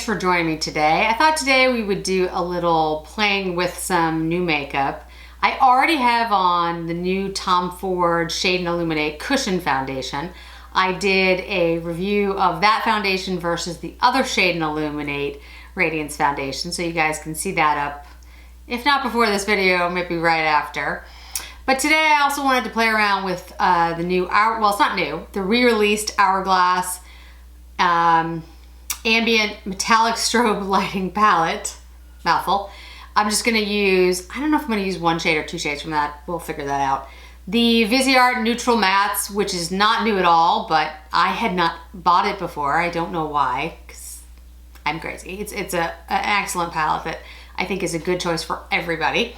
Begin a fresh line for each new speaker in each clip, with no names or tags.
for joining me today. I thought today we would do a little playing with some new makeup. I already have on the new Tom Ford Shade and Illuminate Cushion Foundation. I did a review of that foundation versus the other Shade and Illuminate Radiance Foundation, so you guys can see that up, if not before this video, maybe right after. But today I also wanted to play around with the new, well, it's not new, the re-released Hourglass Ambient Metallic Strobe Lighting Palette. Mouthful. I'm just gonna use, I don't know if I'm gonna use one shade or two shades from that. We'll figure that out. The Viseart Natural Mattes, which is not new at all, but I had not bought it before. I don't know why, because I'm crazy. It's an excellent palette that I think is a good choice for everybody.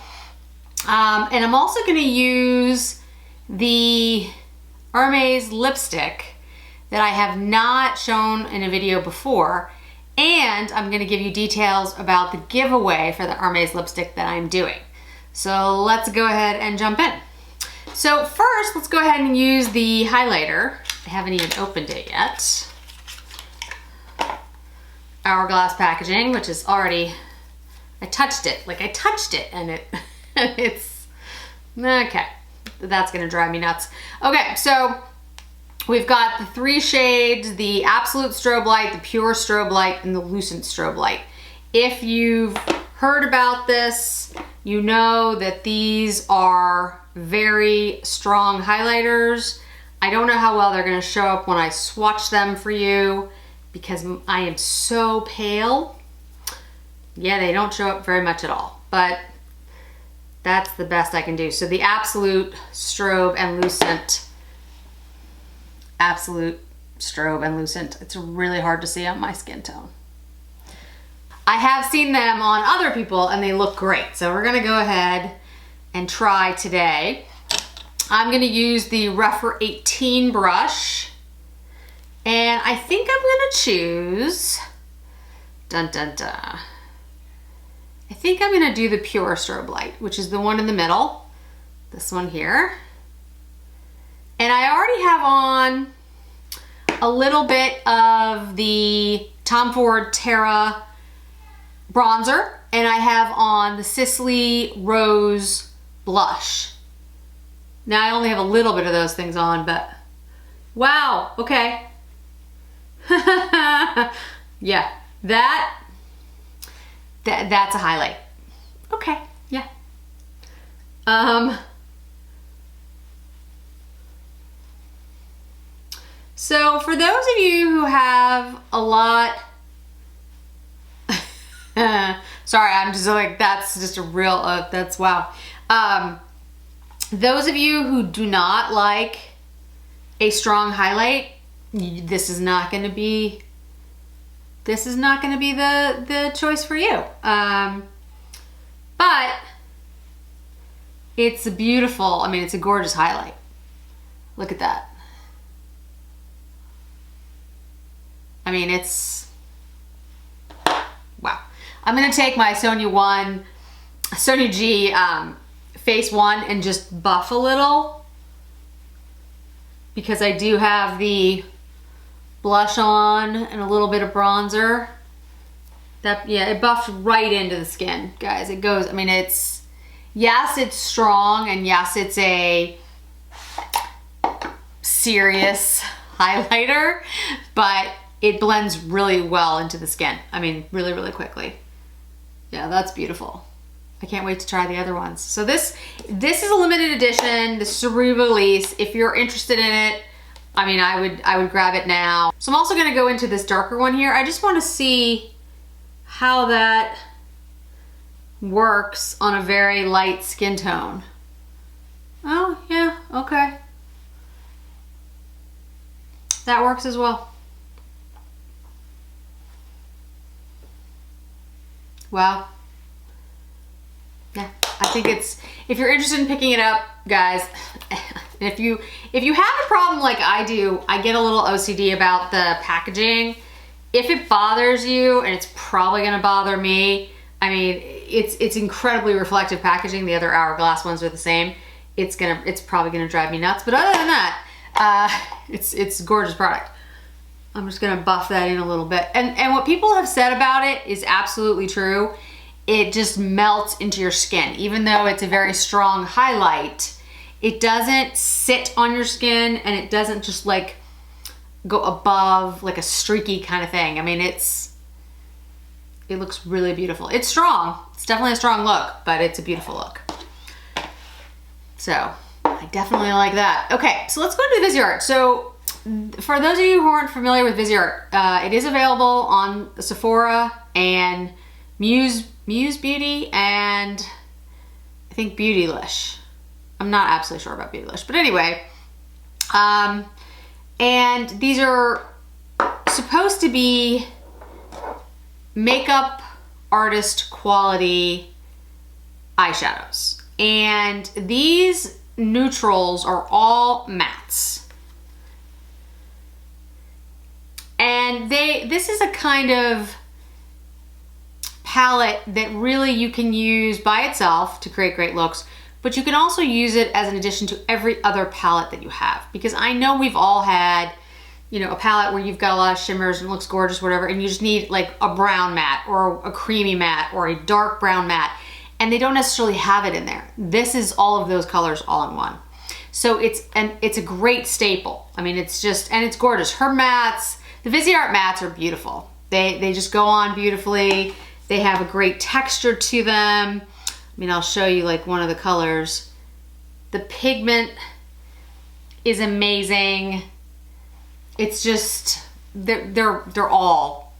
And I'm also gonna use the Hermes lipstick that I have not shown in a video before, and I'm gonna give you details about the giveaway for the Hermes lipstick that I'm doing. So let's go ahead and jump in. So first, let's go ahead and use the highlighter. I haven't even opened it yet. Hourglass packaging, which is already, I touched it and it's, okay, that's gonna drive me nuts. Okay, so we've got the three shades, the Absolute Strobe Light, the Pure Strobe Light, and the Lucent Strobe Light. If you've heard about this, you know that these are very strong highlighters. I don't know how well they're gonna show up when I swatch them for you because I am so pale. Yeah, they don't show up very much at all, but that's the best I can do. So the Absolute Strobe and Lucent, Absolute Strobe and Lucent. It's really hard to see on my skin tone. I have seen them on other people and they look great. So we're gonna go ahead and try today. I'm gonna use the Rougher 18 brush. And I think I'm gonna choose, dun dun dun. I think I'm gonna do the Pure Strobe Light, which is the one in the middle. This one here. And I already have on a little bit of the Tom Ford Terra bronzer, and I have on the Sisley Rose blush. Now I only have a little bit of those things on, but wow, okay. Yeah, that's a highlight. Okay, yeah. So for those of you who have a lot, sorry, I'm just like, that's just a real, that's wow. Those of you who do not like a strong highlight, this is not gonna be the choice for you. But it's a beautiful, I mean, it's a gorgeous highlight. Look at that. I mean, it's, wow. I'm gonna take my Sonia G Face 1 and just buff a little because I do have the blush on and a little bit of bronzer. That, yeah, it buffed right into the skin, guys. It goes, I mean, it's, yes, it's strong, and yes, it's a serious highlighter, but it blends really well into the skin. I mean, really, really quickly. Yeah, that's beautiful. I can't wait to try the other ones. So this is a limited edition. This is a re-release. If you're interested in it, I mean, I would grab it now. So I'm also gonna go into this darker one here. I just wanna see how that works on a very light skin tone. Oh, yeah, okay. That works as well. Wow. Yeah, I think it's, if you're interested in picking it up, guys, if you have a problem like I do, I get a little OCD about the packaging. If it bothers you, and it's probably gonna bother me, I mean, it's incredibly reflective packaging. The other Hourglass ones are the same. It's probably gonna drive me nuts. But other than that, it's a gorgeous product. I'm just gonna buff that in a little bit. And what people have said about it is absolutely true. It just melts into your skin. Even though it's a very strong highlight, it doesn't sit on your skin and it doesn't just like go above like a streaky kind of thing. I mean, it looks really beautiful. It's strong. It's definitely a strong look, but it's a beautiful look. So I definitely like that. Okay, so let's go into Viseart. So for those of you who aren't familiar with Viseart, it is available on Sephora and Muse Beauty and I think Beautylish. I'm not absolutely sure about Beautylish, but anyway. And these are supposed to be makeup artist quality eyeshadows. And these neutrals are all mattes. And this is a kind of palette that really you can use by itself to create great looks, but you can also use it as an addition to every other palette that you have. Because I know we've all had, you know, a palette where you've got a lot of shimmers and it looks gorgeous, whatever, and you just need like a brown matte or a creamy matte or a dark brown matte, and they don't necessarily have it in there. This is all of those colors all in one. So it's a great staple. I mean, it's just, and it's gorgeous. Her mattes, the Viseart mattes are beautiful. They just go on beautifully. They have a great texture to them. I mean, I'll show you like one of the colors. The pigment is amazing. It's just, they're all,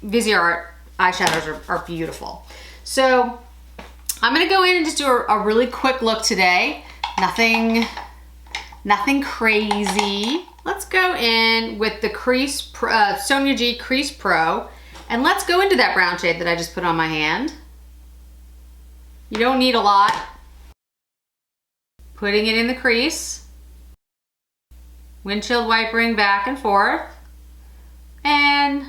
Viseart eyeshadows are beautiful. So I'm gonna go in and just do a really quick look today. Nothing crazy. Let's go in with the Sonia G Crease Pro, and let's go into that brown shade that I just put on my hand. You don't need a lot. Putting it in the crease. Windshield wipering back and forth. And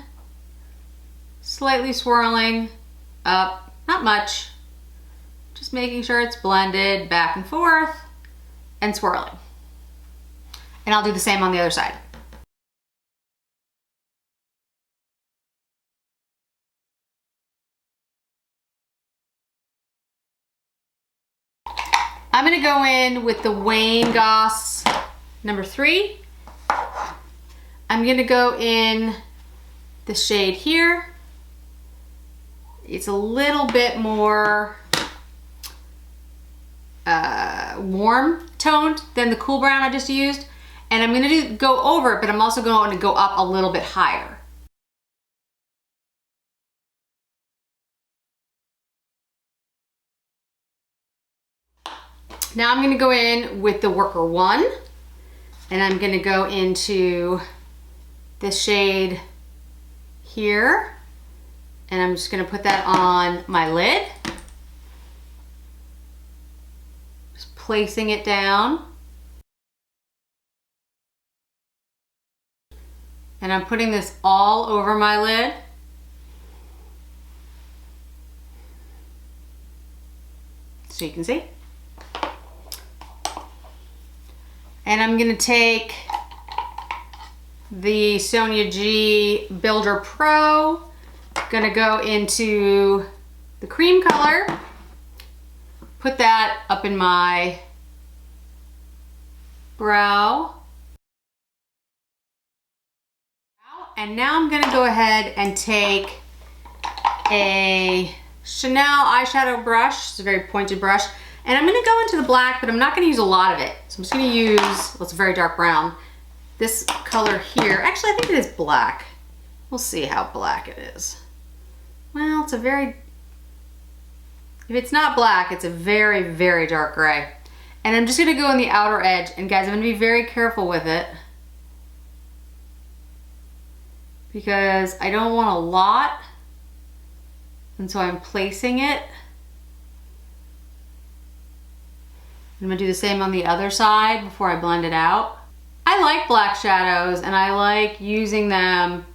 slightly swirling up, not much. Just making sure it's blended back and forth and swirling. And I'll do the same on the other side. I'm gonna go in with the Wayne Goss number 3. I'm gonna go in the shade here. It's a little bit more warm toned than the cool brown I just used. And I'm gonna go over it, but I'm also going to go up a little bit higher. Now I'm gonna go in with the Worker 1, and I'm gonna go into this shade here, and I'm just gonna put that on my lid. Just placing it down. And I'm putting this all over my lid. So you can see. And I'm gonna take the Sonia G Builder Pro, gonna go into the cream color, put that up in my brow. And now I'm gonna go ahead and take a Chanel eyeshadow brush. It's a very pointed brush. And I'm gonna go into the black, but I'm not gonna use a lot of it. So I'm just gonna use, well, it's a very dark brown, this color here. Actually, I think it is black. We'll see how black it is. Well, it's a very, if it's not black, it's a very, very dark gray. And I'm just gonna go on the outer edge. And guys, I'm gonna be very careful with it because I don't want a lot. And so I'm placing it. I'm gonna do the same on the other side before I blend it out. I like black shadows and I like using them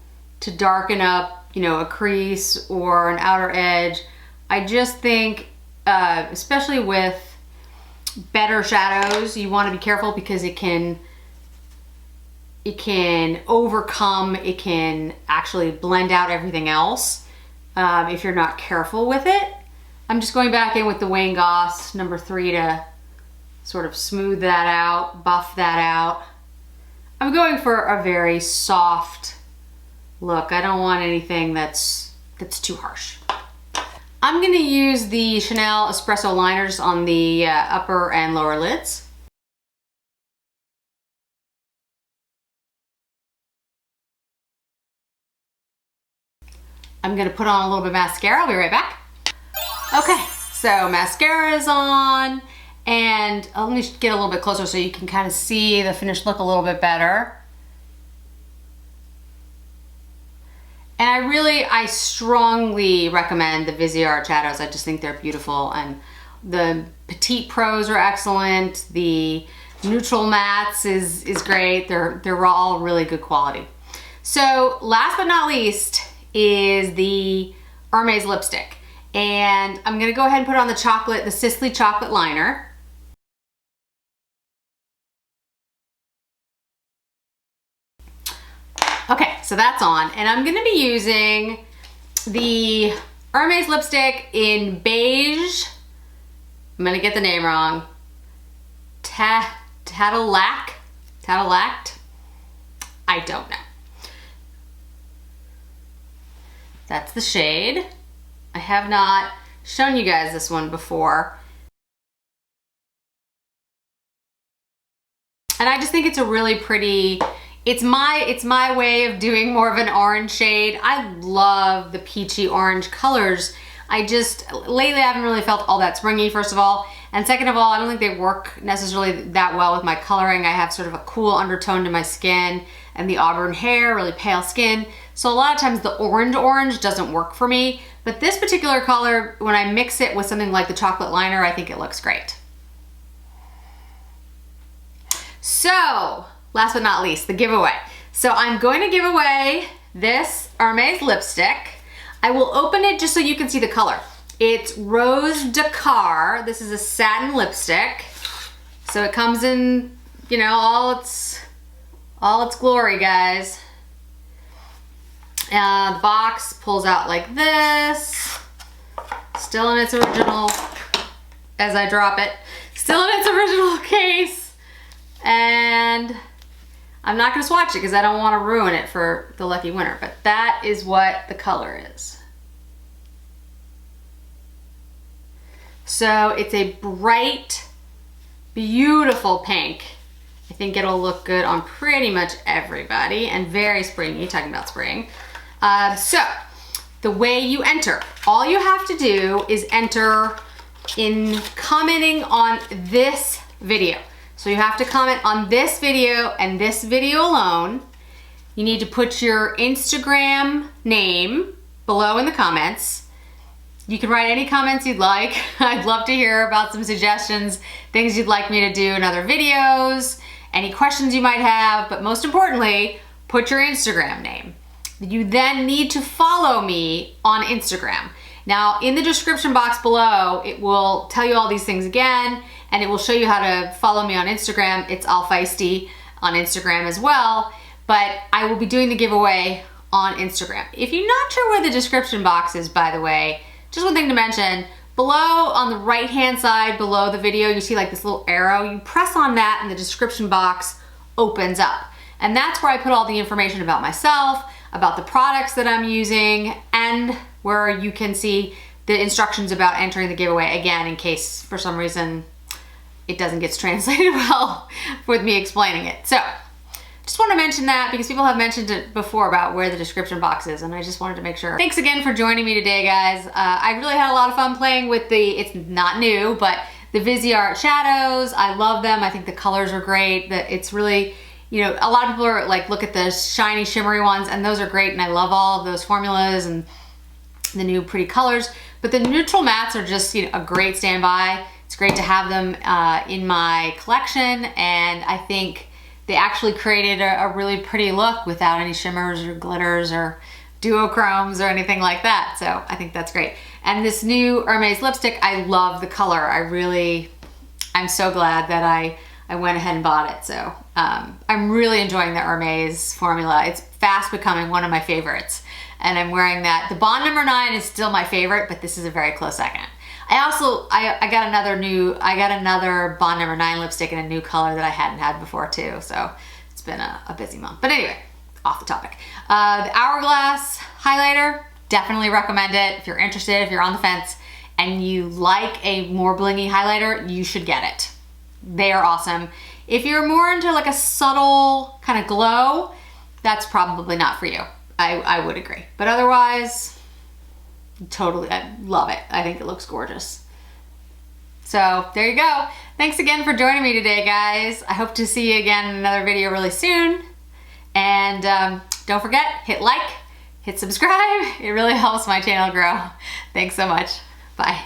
to darken up, you know, a crease or an outer edge. I just think, especially with better shadows, you wanna be careful because it can it can overcome, it can actually blend out everything else if you're not careful with it. I'm just going back in with the Wayne Goss number 3 to sort of smooth that out, buff that out. I'm going for a very soft look. I don't want anything that's too harsh. I'm gonna use the Chanel Espresso liners on the upper and lower lids. I'm gonna put on a little bit of mascara. I'll be right back. Okay, so mascara is on, and let me get a little bit closer so you can kind of see the finished look a little bit better. And I strongly recommend the Viseart shadows. I just think they're beautiful, and the Petite Pros are excellent. The Neutral Mattes is great. They're all really good quality. So last but not least is the Hermes lipstick. And I'm gonna go ahead and put on the Sisley Chocolat liner. Okay, so that's on, and I'm gonna be using the Hermes lipstick in Beige, I'm gonna get the name wrong, Taladak? I don't know. That's the shade. I have not shown you guys this one before. And I just think it's a really pretty, it's my way of doing more of an orange shade. I love the peachy orange colors. Lately I haven't really felt all that springy, first of all. And second of all, I don't think they work necessarily that well with my coloring. I have sort of a cool undertone to my skin and the auburn hair, really pale skin. So a lot of times the orange doesn't work for me. But this particular color, when I mix it with something like the chocolate liner, I think it looks great. So, last but not least, the giveaway. So I'm going to give away this Hermes lipstick. I will open it just so you can see the color. It's Rose Dakar. This is a satin lipstick. So it comes in, you know, all its glory, guys. The box pulls out like this. Still in its original, as I drop it, still in its original case. And I'm not gonna swatch it because I don't want to ruin it for the lucky winner, but that is what the color is. So it's a bright, beautiful pink. I think it'll look good on pretty much everybody, and very springy, talking about spring. So the way you enter, all you have to do is enter in commenting on this video. So you have to comment on this video and this video alone. You need to put your Instagram name below in the comments. You can write any comments you'd like. I'd love to hear about some suggestions, things you'd like me to do in other videos, any questions you might have, but most importantly, put your Instagram name. You then need to follow me on Instagram. Now, in the description box below, it will tell you all these things again, and it will show you how to follow me on Instagram. It's all feisty on Instagram as well, but I will be doing the giveaway on Instagram. If you're not sure where the description box is, by the way, just one thing to mention, below on the right-hand side below the video, you see like this little arrow. You press on that and the description box opens up. And that's where I put all the information about myself, about the products that I'm using, and where you can see the instructions about entering the giveaway, again, in case for some reason it doesn't get translated well with me explaining it. So just want to mention that because people have mentioned it before about where the description box is, and I just wanted to make sure. Thanks again for joining me today, guys. I really had a lot of fun playing with it's not new, but the Viseart shadows. I love them. I think the colors are great. It's really, you know, a lot of people are like, look at the shiny, shimmery ones, and those are great, and I love all of those formulas and the new pretty colors. But the neutral mattes are just, you know, a great standby. It's great to have them in my collection, and I think they actually created a really pretty look without any shimmers or glitters or duochromes or anything like that. So I think that's great. And this new Hermes lipstick, I love the color. I'm so glad that I went ahead and bought it. So I'm really enjoying the Hermes formula. It's fast becoming one of my favorites. And I'm wearing that. The Bond number 9 is still my favorite, but this is a very close second. I got another Bond number 9 lipstick in a new color that I hadn't had before too. So it's been a busy month. But anyway, off the topic. The Hourglass highlighter, definitely recommend it. If you're interested, if you're on the fence and you like a more blingy highlighter, you should get it. They are awesome. If you're more into like a subtle kind of glow, that's probably not for you. I would agree. But otherwise, totally, I love it. I think it looks gorgeous. So there you go. Thanks again for joining me today, guys. I hope to see you again in another video really soon. And don't forget, hit like, hit subscribe. It really helps my channel grow. Thanks so much. Bye.